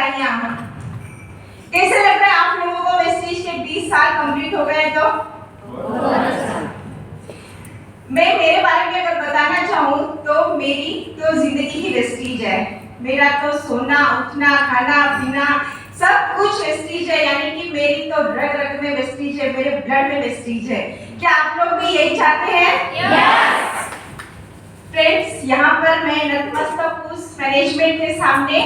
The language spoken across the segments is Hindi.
बधाइयाँ। कैसे लग रहा है आप लोगों को वेस्टीज के 20 साल कंप्लीट हो गए? तो मैं मेरे बारे में अगर बताना चाहूँ तो मेरी तो जिंदगी ही वेस्टीज है। मेरा तो सोना उठना खाना पीना सब कुछ वेस्टीज है, यानी कि मेरी तो रग रग में वेस्टीज है, मेरे ब्लड में वेस्टीज है। क्या आप लोग भी यही चाहते हैं? यस। फ्रेंड्स, यहाँ पर मैं नतमस्तक उस मैनेजमेंट के सामने,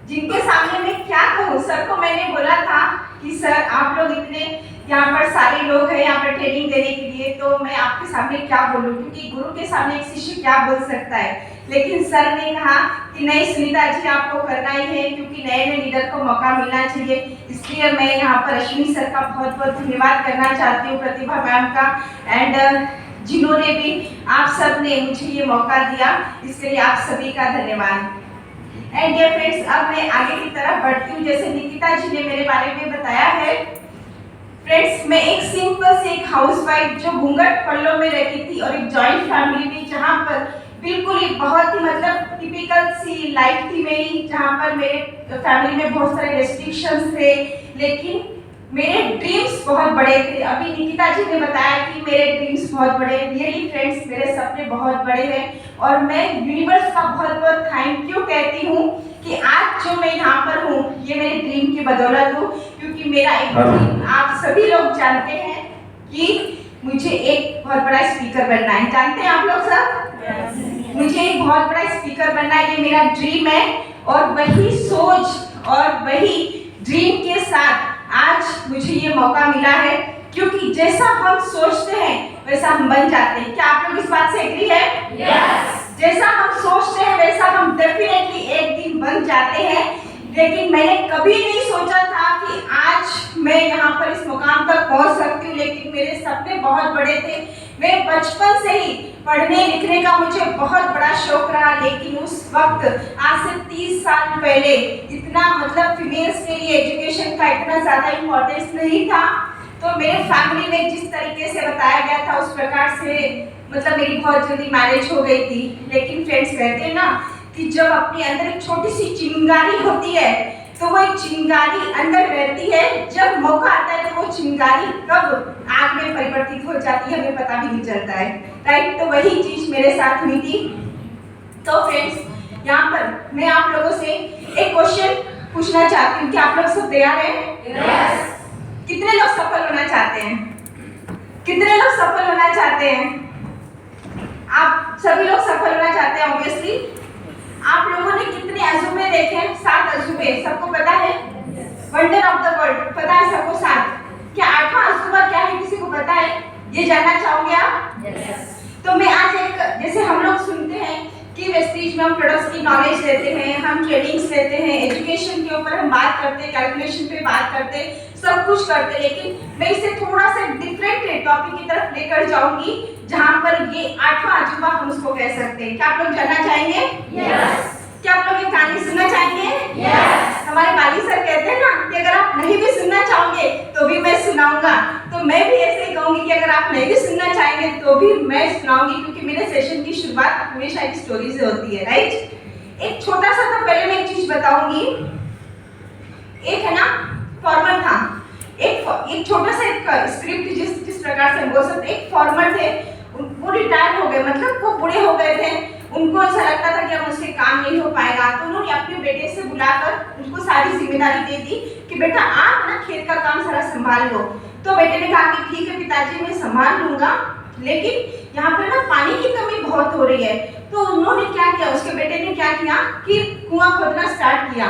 जिनके सामने मैं क्या कहूँ। सर को मैंने बोला था कि सर आप लोग इतने यहाँ पर सारे लोग हैं यहाँ पर ट्रेनिंग देने के लिए, तो मैं आपके सामने क्या बोलूँ, क्योंकि गुरु के सामने एक शिष्य क्या बोल सकता है। लेकिन सर ने कहा कि नहीं सुनीता जी, आपको करना ही है, क्योंकि नए नए लीडर को मौका मिलना चाहिए। इसलिए मैं यहाँ पर अश्विनी सर का बहुत बहुत धन्यवाद करना चाहती हूँ, प्रतिभा मैम का, एंड जिन्होंने भी आप सब ने मुझे ये मौका दिया, इसके लिए आप सभी का धन्यवाद। एंड डियर फ्रेंड्स, अब मैं आगे की तरफ बढ़ती हूँ। जैसे निकिता जी ने मेरे बारे में बताया है, फ्रेंड्स मैं एक सिंपल से एक हाउसवाइफ जो घूंघट पल्लों में रहती थी और एक जॉइंट फैमिली में, जहाँ पर बिल्कुल ही बहुत ही मतलब टिपिकल सी लाइफ थी मेरी, जहाँ पर मेरे फैमिली में बहुत सारे रेस्ट्रिक्शंस थे, लेकिन मेरे ड्रीम्स बहुत बड़े थे। अभी निकिता जी ने बताया कि मेरे ड्रीम्स बहुत बड़े हैं। रियली फ्रेंड्स, मेरे सपने बहुत बड़े हैं और मैं यूनिवर्स का बहुत बहुत थैंक यू कहती हूँ कि आज जो मैं यहाँ पर हूँ ये मेरे ड्रीम की बदौलत हूँ, क्योंकि मेरा एक ड्रीम आप सभी लोग जानते हैं कि मुझे एक बहुत बड़ा स्पीकर बनना है। जानते हैं आप लोग सब? मुझे एक बहुत बड़ा स्पीकर बनना है, ये मेरा ड्रीम है। और वही सोच और वही ड्रीम के साथ आज मुझे ये मौका मिला है, क्योंकि जैसा हम सोचते हैं वैसा हम बन जाते हैं। क्या आप लोग इस बात से एग्री है? यस। जैसा हम सोचते हैं वैसा हम डेफिनेटली एक दिन बन जाते हैं। लेकिन मैंने कभी नहीं सोचा था कि आज मैं यहाँ पर इस मुकाम तक पहुँच सकती हूँ, लेकिन मेरे सपने बहुत बड़े थे। मैं बचपन से ही पढ़ने लिखने का मुझे बहुत बड़ा शौक रहा, लेकिन उस वक्त आज से 30 साल पहले इतना मतलब फीमेल्स के लिए एजुकेशन का इतना ज़्यादा इम्पोर्टेंस नहीं था। तो मेरे फैमिली में जिस तरीके से बताया गया था उस प्रकार से मतलब मेरी बहुत जल्दी मैरिज हो गई थी। लेकिन फ्रेंड्स कहते हैं ना कि जब अपने अंदर एक छोटी सी चिंगारी होती है तो वो एक चिंगारी अंदर रहती है, जब मौका आता है तो वो चिंगारी कब आग में परिवर्तित हो जाती है हमें पता भी नहीं चलता है, राइट। तो वही चीज मेरे साथ हुई थी। तो फ्रेंड्स, यहाँ पर मैं आप लोगों से एक क्वेश्चन पूछना चाहती हूँ कि आप लोग सब तैयार हैं? यस। कितने लोग सफल होना चाहते हैं? कितने लोग सफल होना चाहते हैं? आप सभी लोग सफल होना चाहते हैं ऑब्वियसली। आप लोगों ने कितने अजूबे देखे? 7 अजूबे, सबको पता है? वंडर ऑफ द वर्ल्ड पता है सबको 7? क्या 8वां अजूबा क्या है, किसी को पता है? ये जानना चाहोगे आप? यस। तो मैं आज एक, जैसे हम लोग सुनते हैं कि वेस्टीज में हम प्रोडक्ट्स की नॉलेज लेते हैं, हम ट्रेनिंग्स लेते हैं, एजुकेशन के ऊपर हम बात करते हैं, कैलकुलेशन पे बात करते हैं, सब कुछ करते हैं, लेकिन मैं इसे थोड़ा सा डिफरेंट टॉपिक की तरफ लेकर जाऊंगी, जहाँ पर ये 8वां अजूबा हम उसको कह सकते हैं। क्या आप लोग जानना चाहेंगे? यस। क्या आप लोग ये कहानी सुनना चाहेंगे? यस। हमारे वाली सर कहते हैं ना कि अगर आप नहीं भी सुनना चाहोगे तो भी मैं सुनाऊंगा। तो मैं भी ऐसे ही कहूंगी कि अगर आप नहीं भी सुनना चाहेंगे तो भी मैं सुनाऊंगी, क्योंकि मेरे सेशन की शुरुआत हमेशा एक स्टोरी से होती है, राइट। एक छोटा सा, तो पहले मैं एक चीज बताऊंगी। एक है ना फॉर्मर था, एक छोटा सा एक स्क्रिप्ट, जिस प्रकार से हम बोल सकते, एक फॉर्मर थे, वो रिटायर हो गए, मतलब वो बूढ़े हो गए थे। उनको ऐसा लगता था कि अब मुझसे काम नहीं हो पाएगा, तो उन्होंने अपने बेटे से बुलाकर उनको सारी जिम्मेदारी दे दी कि बेटा आप ना खेत का काम सारा संभाल लो। तो बेटे ने कहा कि ठीक है पिताजी, मैं संभाल लूंगा, लेकिन यहाँ पर ना पानी की कमी बहुत हो रही है। तो उन्होंने क्या किया, उसके बेटे ने क्या किया कि कुआं खोदना स्टार्ट किया।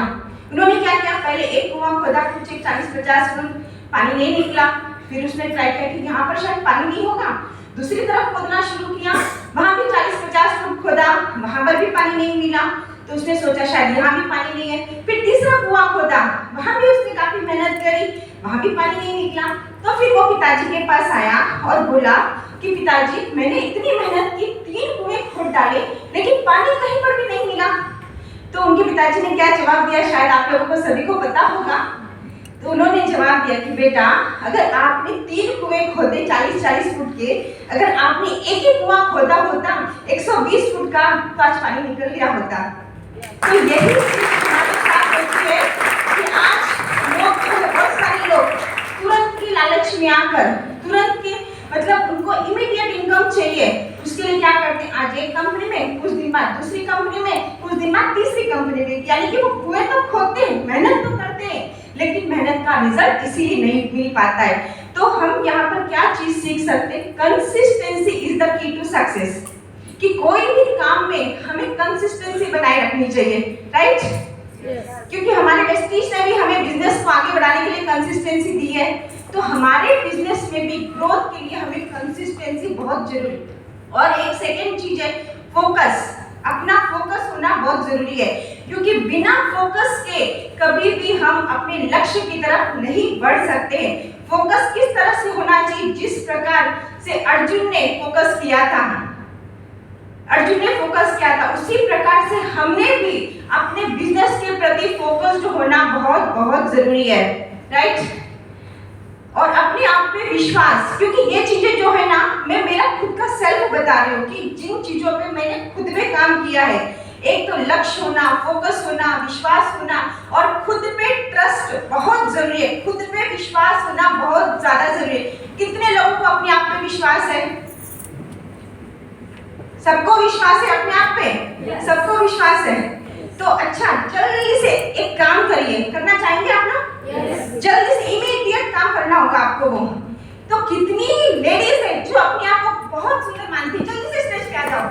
उन्होंने क्या किया, पहले एक कुआं खोदा, कुछ 40-50 फुट, पानी नहीं निकला। फिर उसने ट्राई किया कि यहाँ पर शायद पानी नहीं होगा, दूसरी तरफ खोदना शुरू किया, वहां भी 40-50 फुट खोदा, वहां पर भी पानी नहीं मिला। तो उसने सोचा शायद यहाँ भी पानी नहीं है। फिर तीसरा कुआं खोदा, वहां भी उसने काफी मेहनत करी, वहां भी पानी नहीं निकला। तो फिर वो पिताजी के पास आया और बोला कि पिताजी, मैंने इतनी मेहनत की, 3 कुएं खोद डाले, लेकिन पानी कहीं पर भी नहीं मिला। तो उनके पिताजी ने क्या जवाब दिया, शायद आप लोगों को सभी को पता होगा। तो उन्होंने जवाब दिया कि बेटा, अगर आपने 3 कुएं खोदे 40-40 फुट के, अगर आपने एक ही कुआं खोदा होता 120 फुट का, तो आज पानी निकल गया होता। तो यही हमारे साथ होती है में आकर तुरंत के मतलब उनको इमीडिएट इनकम चाहिए, उसके लिए क्या करते हैं, आज एक कंपनी में, कुछ दिन बाद दूसरी कंपनी में, कुछ दिन बाद तीसरी कंपनी में, यानी कि वो कुएं तो खोदते हैं, मेहनत तो करते हैं, लेकिन मेहनत का रिजल्ट इसीलिए नहीं मिल पाता है। तो हम यहाँ पर क्या चीज सीख सकते हैं, consistency is the key to success, कि कोई भी काम में हमें कंसिस्टेंसी बनाए रखनी चाहिए, राइट? क्योंकि हमारे वेस्टीज ने भी हमें बिजनेस को आगे बढ़ाने के लिए कंसिस्टेंसी दी है, तो हमारे बिजनेस में भी ग्रोथ के लिए हमें कंसिस्टेंसी बहुत जरूरी है। और एक सेकेंड चीज है फोकस, अपना फोकस होना बहुत जरूरी है, क्योंकि बिना फोकस के कभी भी हम अपने लक्ष्य की तरफ नहीं बढ़ सकते हैं। फोकस किस तरह से होना चाहिए, जिस प्रकार से अर्जुन ने फोकस किया था, उसी प्रकार से हमने भी अपने बिजनेस के प्रति फोकस्ड होना बहुत बहुत जरूरी है, राइट? और अपने आप पे विश्वास, क्योंकि ये चीजें जो है ना, मैं मेरा खुद का सेल्फ बता रही हूँ कि जिन चीजों पे मैंने खुद पे काम किया है, एक तो लक्ष्य होना, फोकस होना, विश्वास होना, और खुद पे ट्रस्ट बहुत जरूरी है, खुद पे विश्वास होना बहुत ज्यादा जरूरी है। कितने लोगों को अपने आप पे विश्वास है? सबको विश्वास है अपने आप पे? सबको विश्वास है। तो अच्छा, जल्दी से एक काम करिए, करना चाहेंगे आप ना? जल्दी से इमीडिएट काम करना होगा आपको। वो तो कितनी लेडीज है जो अपने आप को बहुत सुंदर मानती है, जल्दी से स्टेज पे आ जाओ।